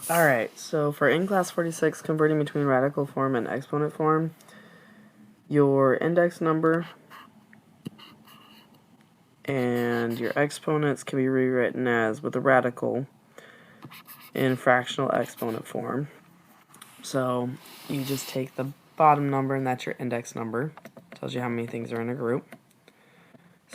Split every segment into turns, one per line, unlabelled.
Alright, so for in class 46, converting between radical form and exponent form, your index number and your exponents can be rewritten as with a radical in fractional exponent form. So you just take the bottom number and that's your index number. Tells you how many things are in a group.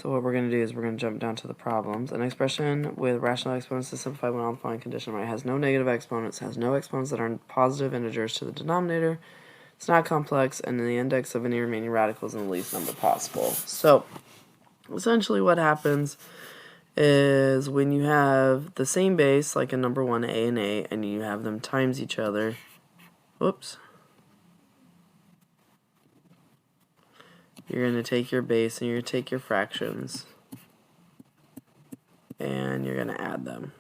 So what we're going to do is we're going to jump down to the problems. An expression with rational exponents is simplified when all the following condition right. It has no negative exponents, has no exponents that are positive integers to the denominator. It's not complex, and the index of any remaining radical is in the least number possible. So essentially what happens is when you have the same base, like in number 1, a and a, and you have them times each other, whoops, you're going to take your base and you're going to take your fractions and you're going to add them,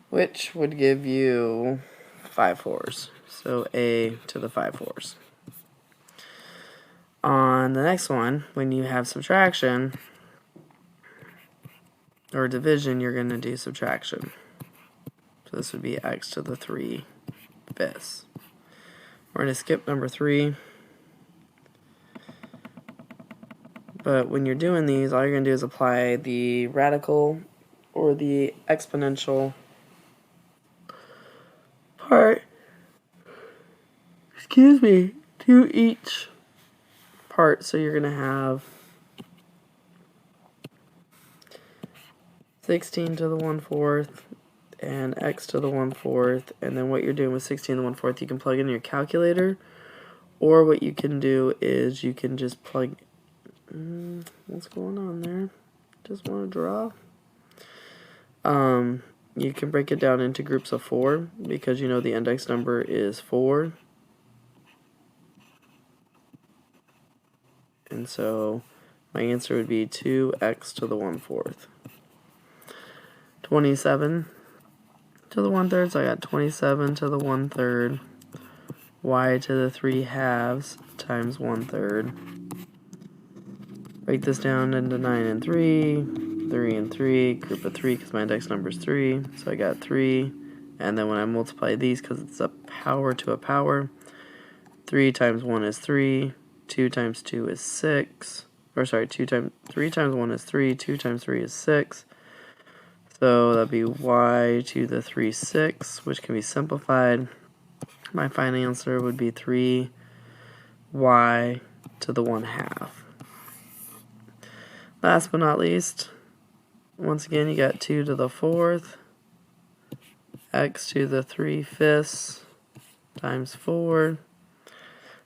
which would give you 5 fours. So a to the 5 fours. On the next one, when you have subtraction or division, you're going to do subtraction. So this would be x to the 3 fifths. We're going to skip number 3. But when you're doing these, all you're going to do is apply the radical or the exponential part, to each part. So you're going to have 16 to the 1/4 and x to the 1/4. And then what you're doing with 16 to the 1/4, you can plug in your calculator. Or what you can do is you can just plug... what's going on there? Just want to draw. You can break it down into groups of 4 because you know the index number is 4. And so my answer would be 2x to the 1/4. 27 to the 1/3, so I got 27 to the 1/3 y to the 3 halves times 1/3. Break this down into 9 and 3, 3 and 3, group of 3 because my index number is 3, so I got 3. And then when I multiply these, because it's a power to a power, 3 times 1 is 3, 2 times 2 is 6, or sorry, 3 times 1 is 3, 2 times 3 is 6. So that'd be y to the 3 6, which can be simplified. My final answer would be 3y to the 1/2. Last but not least, once again, you got 2 to the 4th, x to the 3 fifths times 4.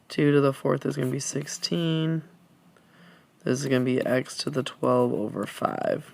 2 to the 4th is going to be 16. This is going to be x to the 12 over 5.